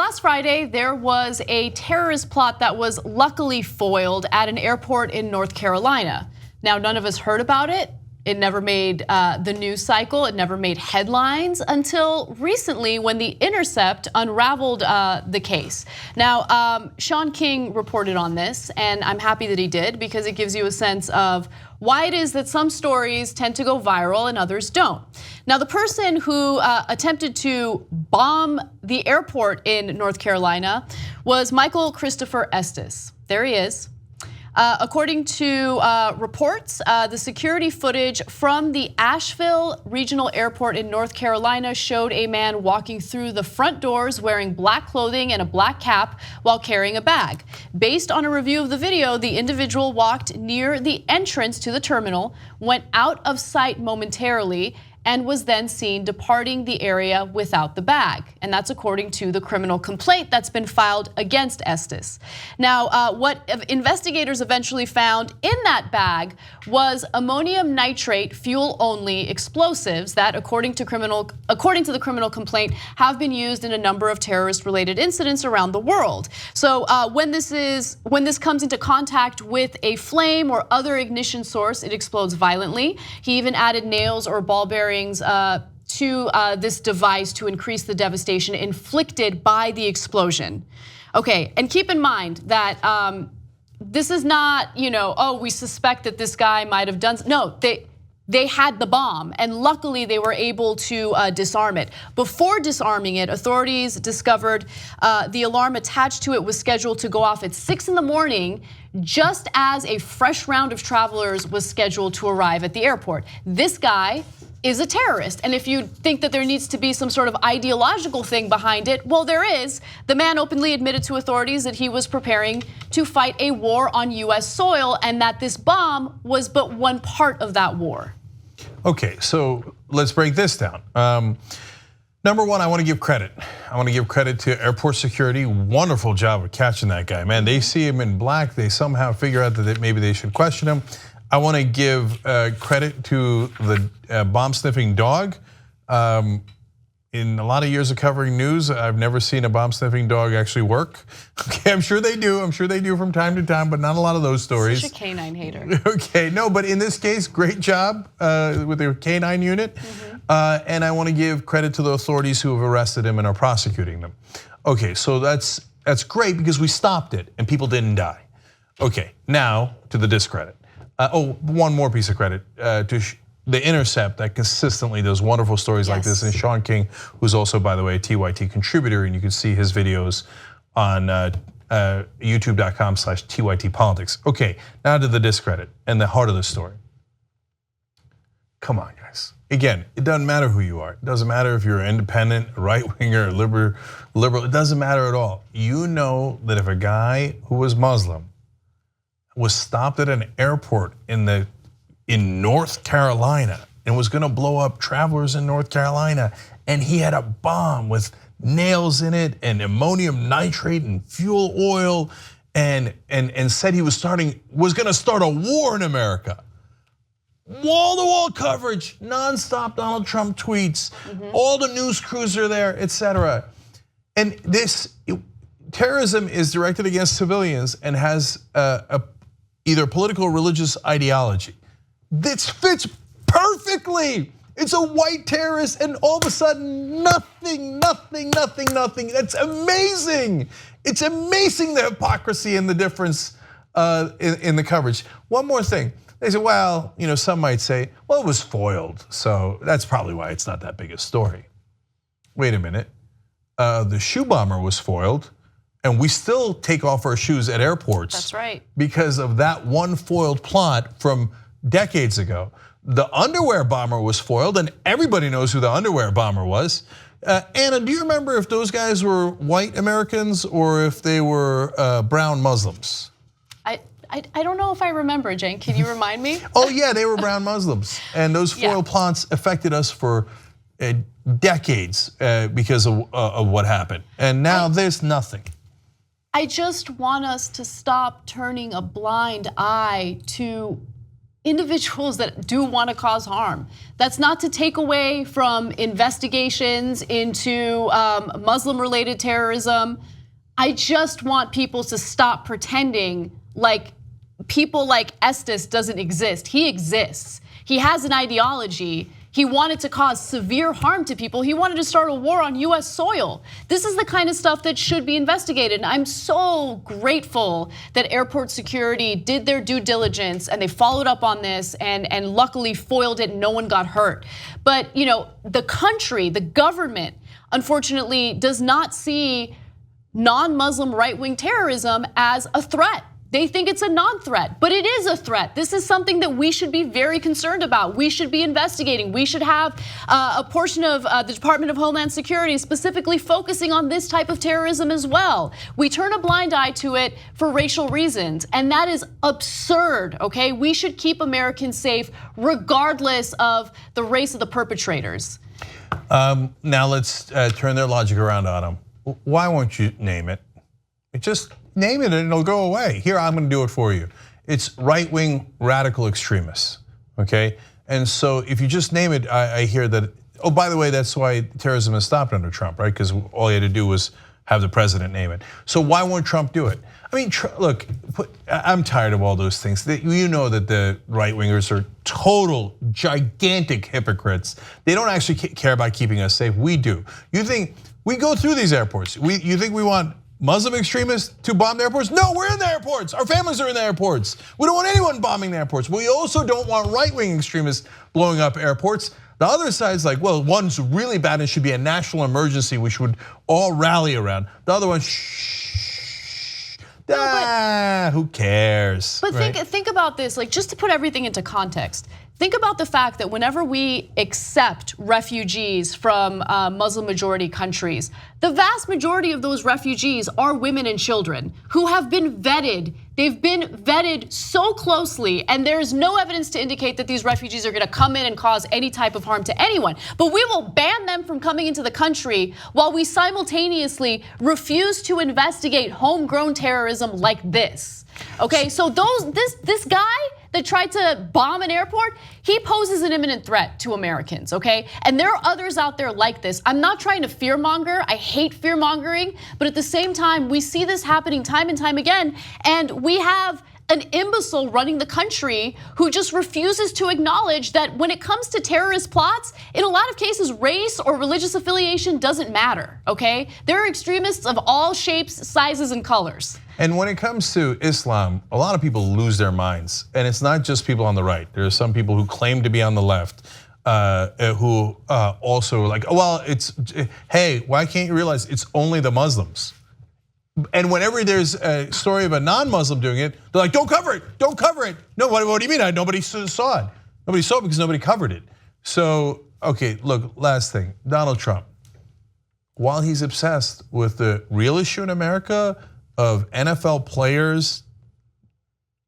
last Friday, there was a terrorist plot that was luckily foiled at an airport in North Carolina. Now, none of us heard about it. It never made the news cycle. It never made headlines until recently when The Intercept unraveled the case. Now, Sean King reported on this, and I'm happy that he did because it gives you a sense of why it is that some stories tend to go viral and others don't. Now, the person who attempted to bomb the airport in North Carolina was Michael Christopher Estes. There he is. According to reports, the security footage from the Asheville Regional Airport in North Carolina showed a man walking through the front doors wearing black clothing and a black cap while carrying a bag. Based on a review of the video, the individual walked near the entrance to the terminal, went out of sight momentarily, and was then seen departing the area without the bag. And that's according to the criminal complaint that's been filed against Estes. Now, what investigators eventually found in that bag was ammonium nitrate fuel-only explosives that, according to the criminal complaint, have been used in a number of terrorist-related incidents around the world. So when this comes into contact with a flame or other ignition source, it explodes violently. He even added nails or ball bearings to this device to increase the devastation inflicted by the explosion. Okay, and keep in mind that this is not, oh, we suspect that this guy might have done. No, they had the bomb, and luckily they were able to disarm it. Before disarming it, authorities discovered the alarm attached to it was scheduled to go off at 6 in the morning, just as a fresh round of travelers was scheduled to arrive at the airport. This guy is a terrorist. And if you think that there needs to be some sort of ideological thing behind it, well, there is. The man openly admitted to authorities that he was preparing to fight a war on US soil and that this bomb was but one part of that war. Okay, so let's break this down. Number one, I want to give credit. I want to give credit to airport security. Wonderful job of catching that guy, man. They see him in black. They somehow figure out that maybe they should question him. I want to give credit to the bomb-sniffing dog. In a lot of years of covering news, I've never seen a bomb-sniffing dog actually work. Okay, I'm sure they do. I'm sure they do from time to time, but not a lot of those stories. Such a canine hater. Okay, no, but in this case, great job with their canine unit. And I want to give credit to the authorities who have arrested him and are prosecuting them. Okay, so that's great because we stopped it and people didn't die. Okay, now to the discredit. One more piece of credit to The Intercept that consistently does wonderful stories like this, and Sean King, who's also, by the way, a TYT contributor, and you can see his videos on youtube.com/TYTpolitics. Okay, now to the discredit and the heart of the story. Come on, guys. Again, it doesn't matter who you are. It doesn't matter if you're an independent, right-winger, liberal. It doesn't matter at all. You know that if a guy who was Muslim was stopped at an airport in North Carolina and was gonna blow up travelers in North Carolina, and he had a bomb with nails in it and ammonium nitrate and fuel oil and said he was gonna start a war in America. Wall-to-wall coverage, nonstop Donald Trump tweets, all the news crews are there, etc. And this terrorism is directed against civilians and has either political or religious ideology. This fits perfectly. It's a white terrorist and all of a sudden nothing. That's amazing. It's amazing the hypocrisy and the difference in the coverage. One more thing. They say, well, some might say, well, it was foiled. So that's probably why it's not that big a story. Wait a minute. The shoe bomber was foiled. And we still take off our shoes at airports. That's right. Because of that one foiled plot from decades ago. The underwear bomber was foiled, and everybody knows who the underwear bomber was. Anna, do you remember if those guys were white Americans or if they were brown Muslims? I don't know if I remember, Jen. Can you remind me? Oh yeah, they were brown Muslims, and those foil plots affected us for decades because of what happened. And now there's nothing. I just want us to stop turning a blind eye to individuals that do want to cause harm. That's not to take away from investigations into Muslim-related terrorism. I just want people to stop pretending like people like Estes doesn't exist. He exists. He has an ideology. He wanted to cause severe harm to people. He wanted to start a war on US soil. This is the kind of stuff that should be investigated. And I'm so grateful that airport security did their due diligence and they followed up on this and luckily foiled it and no one got hurt. But the country, the government, unfortunately does not see non-Muslim right-wing terrorism as a threat. They think it's a non-threat, but it is a threat. This is something that we should be very concerned about. We should be investigating. We should have a portion of the Department of Homeland Security specifically focusing on this type of terrorism as well. We turn a blind eye to it for racial reasons, and that is absurd, okay? We should keep Americans safe regardless of the race of the perpetrators. Now let's turn their logic around on them. Why won't you name it? Just name it and it'll go away. Here, I'm gonna do it for you. It's right-wing radical extremists, okay? And so if you just name it, I hear that, oh, by the way, that's why terrorism has stopped under Trump, right? Because all he had to do was have the president name it. So why won't Trump do it? I mean, look, I'm tired of all those things. You know that the right-wingers are total, gigantic hypocrites. They don't actually care about keeping us safe. We do. You think, we go through these airports. You think we want Muslim extremists to bomb the airports? No, we're in the airports. Our families are in the airports. We don't want anyone bombing the airports. We also don't want right-wing extremists blowing up airports. The other side's like, well, one's really bad and should be a national emergency we should all rally around. The other one, who cares? But right? think about this, like just to put everything into context. Think about the fact that whenever we accept refugees from Muslim majority countries, the vast majority of those refugees are women and children who have been vetted. They've been vetted so closely, and there's no evidence to indicate that these refugees are gonna come in and cause any type of harm to anyone. But we will ban them from coming into the country while we simultaneously refuse to investigate homegrown terrorism like this. Okay, so this guy that tried to bomb an airport, he poses an imminent threat to Americans, okay? And there are others out there like this. I'm not trying to fearmonger, I hate fearmongering, but at the same time, we see this happening time and time again, and we have an imbecile running the country who just refuses to acknowledge that when it comes to terrorist plots, in a lot of cases, race or religious affiliation doesn't matter, okay? There are extremists of all shapes, sizes, and colors. And when it comes to Islam, a lot of people lose their minds. And it's not just people on the right. There are some people who claim to be on the left who also are like, oh, well, hey, why can't you realize it's only the Muslims? And whenever there's a story of a non-Muslim doing it, they're like, don't cover it, don't cover it. No, what do you mean? Nobody saw it. Nobody saw it because nobody covered it. So, okay, look, last thing, Donald Trump. While he's obsessed with the real issue in America of NFL players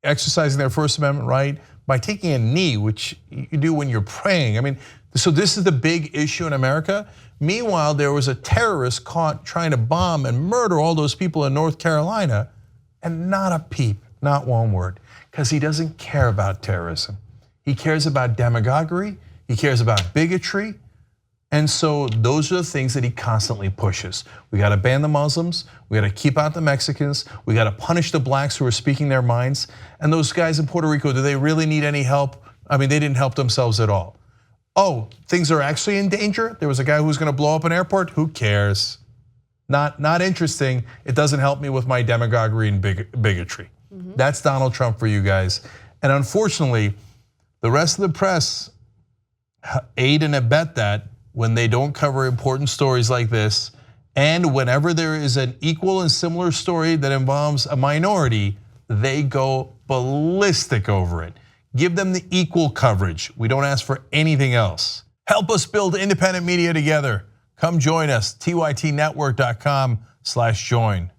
exercising their First Amendment right by taking a knee, which you do when you're praying. I mean, so this is the big issue in America. Meanwhile, there was a terrorist caught trying to bomb and murder all those people in North Carolina, and not a peep, not one word, because he doesn't care about terrorism. He cares about demagoguery, he cares about bigotry, and so those are the things that he constantly pushes. We gotta ban the Muslims, we gotta keep out the Mexicans, we gotta punish the blacks who are speaking their minds. And those guys in Puerto Rico, do they really need any help? I mean, they didn't help themselves at all. Oh, things are actually in danger? There was a guy who was gonna blow up an airport? Who cares? Not interesting. It doesn't help me with my demagoguery and bigotry. That's Donald Trump for you guys. And unfortunately, the rest of the press aid and abet that when they don't cover important stories like this, and whenever there is an equal and similar story that involves a minority, they go ballistic over it. Give them the equal coverage. We don't ask for anything else. Help us build independent media together. Come join us, tytnetwork.com/join.